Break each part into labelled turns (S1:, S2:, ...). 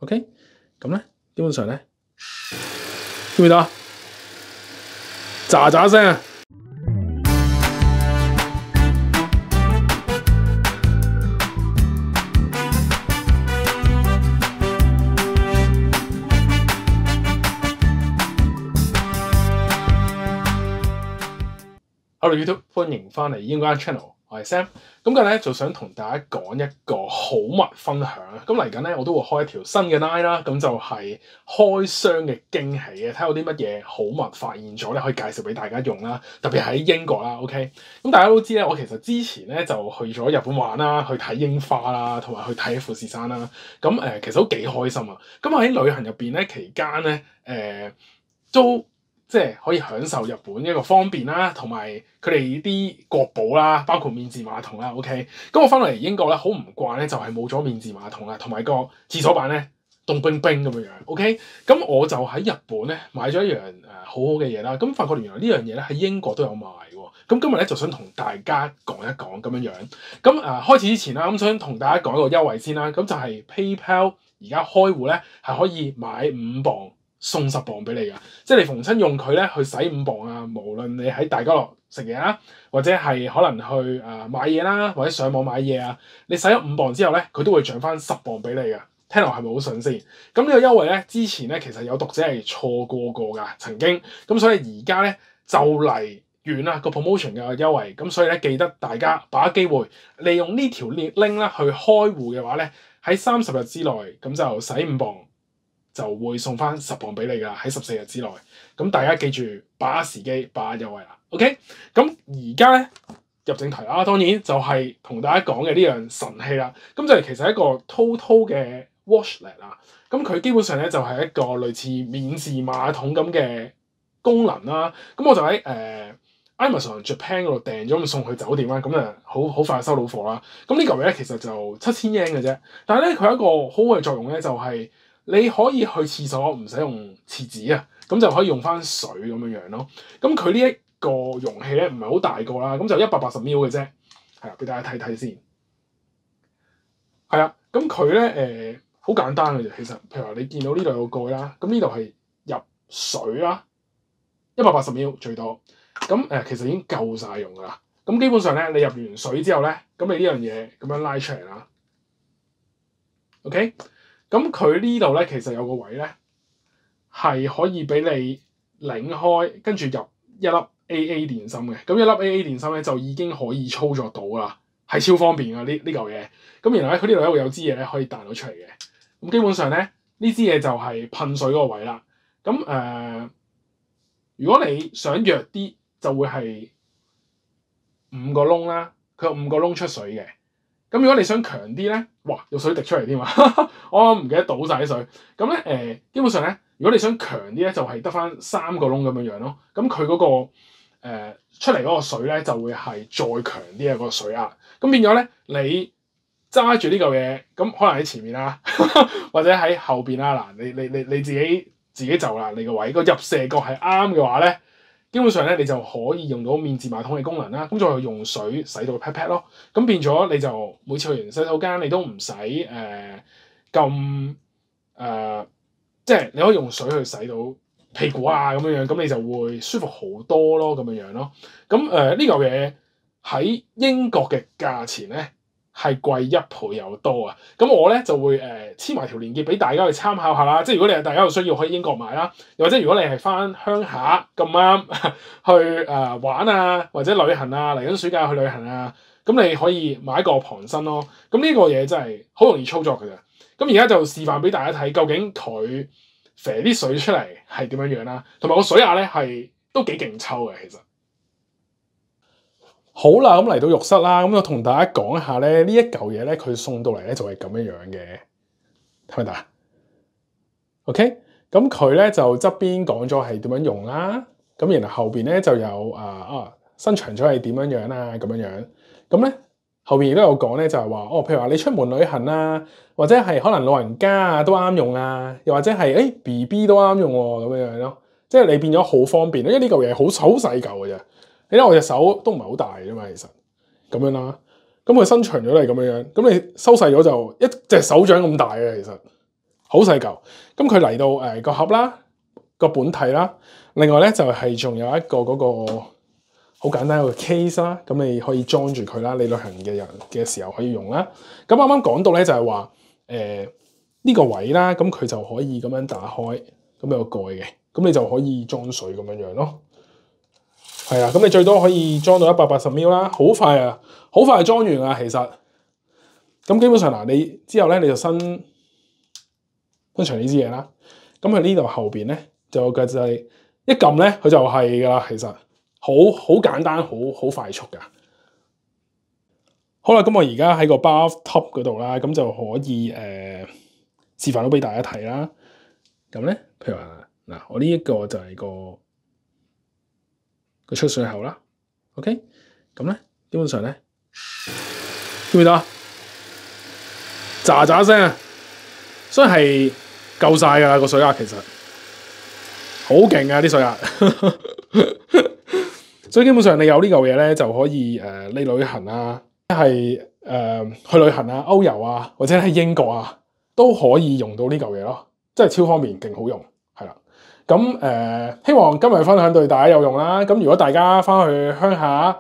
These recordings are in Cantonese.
S1: OK， 咁咧基本上咧，見唔見到啊？喳喳聲啊！Hello YouTube， 歡迎翻嚟英國間 channel， 我係 Sam。咁今日咧就想同大家講一個好物分享啊！咁嚟緊咧我都會開一條新嘅 line 啦，咁就係開箱嘅驚喜嘅，睇下有啲乜嘢好物發現咗咧，可以介紹俾大家用啦。特別喺英國啦 ，OK。咁大家都知咧，我其實之前咧就去咗日本玩啦，去睇櫻花啦，同埋去睇富士山啦。咁其實都幾開心啊！咁喺旅行入邊咧期間咧都即係可以享受日本一個方便啦，同埋佢哋啲國寶啦，包括免治馬桶啦。OK， 咁我翻到嚟英國咧，好唔慣咧，就係冇咗免治馬桶啦，同埋個廁所板咧凍冰冰咁樣樣。OK， 咁我就喺日本咧買咗一樣好好嘅嘢啦。咁發覺原來呢樣嘢咧喺英國都有賣喎。咁今日咧就想同大家講一講咁樣樣。咁開始之前啦，咁想同大家講一個優惠先啦。咁就係 PayPal 而家開戶咧係可以買5磅送10磅俾你㗎，即係你逢親用佢咧去使5磅啊，無論你喺大家樂食嘢啦，或者係可能去買嘢啦，或者上網買嘢啊，你使咗5磅之後咧，佢都會漲翻10磅俾你㗎。聽落係咪好筍先？咁呢個優惠咧，之前咧其實有讀者係錯過㗎，曾經。咁所以而家咧就嚟完啦個 promotion 嘅優惠，咁所以咧記得大家把握機會，利用呢條 link 啦去開戶嘅話咧，喺30日之內咁就使5磅。就會送翻10磅俾你㗎，喺14日之內。咁大家記住把握時機，把握優惠啦。OK， 咁而家咧入正題啦，當然就係同大家講嘅呢樣神器啦。咁就係其實一個 TOTO 嘅 washlet 啦。咁佢基本上咧就係一個類似免治馬桶咁嘅功能啦。咁我就喺Amazon Japan 嗰度訂咗，咁送去酒店啦。咁好快收到貨啦。咁呢嚿嘢咧其實就7000 yen 嘅啫。但係咧佢有一個好嘅作用咧，就係你可以去廁所唔使用廁紙啊，咁就可以用翻水咁樣樣咯。咁佢呢一個容器咧唔係好大個啦，咁就180ml 嘅啫。係啦，俾大家睇睇先。係啦，咁佢咧好簡單嘅啫。其實譬如話你見到呢度有個蓋啦，咁呢度係入水啦，180ml 最多。咁其實已經夠晒用㗎啦。咁基本上咧，你入完水之後咧，咁你呢樣嘢咁樣拉出嚟啦。OK。咁佢呢度咧，其實有個位咧，係可以俾你擰開，跟住入一粒 AA 電芯嘅。咁一粒 AA 電芯咧，就已經可以操作到啦，係超方便㗎呢嚿嘢。咁然後咧，佢呢度咧會有支嘢咧可以彈到出嚟嘅。咁基本上咧，呢支嘢就係噴水嗰個位啦。咁如果你想弱啲，就會係5個窿啦。佢有5個窿出水嘅。咁如果你想強啲咧，哇，有水滴出嚟添嘛！我唔記得倒晒啲水。咁咧基本上咧，如果你想強啲咧，就係得翻3個窿咁樣樣咯。咁佢嗰個出嚟嗰個水咧，就會係再強啲嘅嗰個水壓。咁變咗咧，你揸住呢嚿嘢，咁可能喺前面啦，或者喺後邊啦。嗱，你自己就啦，你個位個入射角係啱嘅話咧。基本上咧，你就可以用到免治馬桶嘅功能啦。咁再用水洗到 pat pat 咯。咁變咗你就每次去完洗手間，你都唔使即係你可以用水去洗到屁股啊咁樣樣，咁你就會舒服好多咯咁樣樣咯。咁呢嚿嘢喺英國嘅價錢咧係貴1倍有多啊。咁我咧就會黐埋條鏈接俾大家去參考下啦。即係如果你係大家有需要，可以英國買啦。又或者如果你係翻鄉下咁啱去玩啊，或者旅行啊，嚟緊暑假去旅行啊，咁你可以買一個旁身咯。咁呢個嘢真係好容易操作嘅啫。咁而家就示範俾大家睇，究竟佢射啲水出嚟係點樣樣啦，同埋個水壓咧係都幾勁抽嘅其實。好啦，咁嚟到浴室啦，咁我同大家講一下咧，呢一嚿嘢咧，佢送到嚟咧就係咁樣樣嘅，睇唔睇到啊 ？OK， 咁佢咧就側邊講咗係點樣用啦，咁然後後邊咧就有伸長咗係點樣樣啊，咁樣樣，咁咧後邊亦都有講咧，就係話譬如話你出門旅行啊，或者係可能老人家啊都啱用啊，又或者係BB 都啱用喎，咁樣樣咯，即係你變咗好方便，因為呢嚿嘢好細嚿嘅啫。你睇我隻手都唔係好大啫嘛，其實咁樣啦。咁佢伸長咗嚟咁樣樣，咁你收細咗就一隻手掌咁大嘅，其實好細嚿。咁佢嚟到個盒啦，個本體啦，另外咧就係仲有一個嗰個好簡單一個 case 啦，咁你可以裝住佢啦，你旅行嘅時候可以用啦。咁啱啱講到咧就係話呢個位啦，咁佢就可以咁樣打開，咁有個蓋嘅，咁你就可以裝水咁樣咯。係啊，咁你最多可以裝到180ml啦，好快啊，好快就裝完啦，其實。咁基本上嗱，你之後咧你就伸長呢支嘢啦，咁佢呢度後邊咧就有個掣，一撳咧佢就係噶啦，其實好簡單，好快速噶。好啦，咁我而家喺個 bathtub 嗰度啦，咁就可以示範到俾大家睇啦。咁咧，譬如話嗱，我呢一個就係個出水口啦。OK， 咁咧基本上咧，見唔見到啊？喳喳聲啊，所以係夠晒噶啦個水壓，其實好勁啊啲水壓。所以基本上你有呢嚿嘢咧，就可以你旅行啊，係去旅行啊、歐遊啊，或者喺英國啊，都可以用到呢嚿嘢咯，真係超方便，勁好用，係啦。咁希望今日分享對大家有用啦。咁如果大家翻去鄉下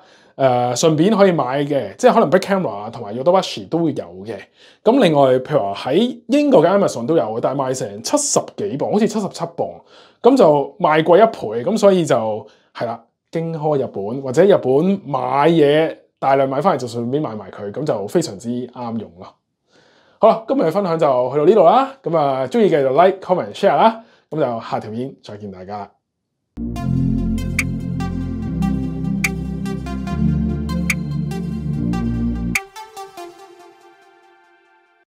S1: 順便可以買嘅，即係可能 Big Camera 同埋 Yodobashi 都會有嘅。咁另外譬如話喺英國嘅 Amazon 都有嘅，但係賣成70幾磅，好似77磅，咁就賣貴1倍。咁所以就係啦，經開日本或者日本買嘢大量買翻嚟就順便買埋佢，咁就非常之啱用咯。好啦，今日嘅分享就去到呢度啦。咁中意嘅就 like、comment、share 啦。咁就下條片再見大家啦。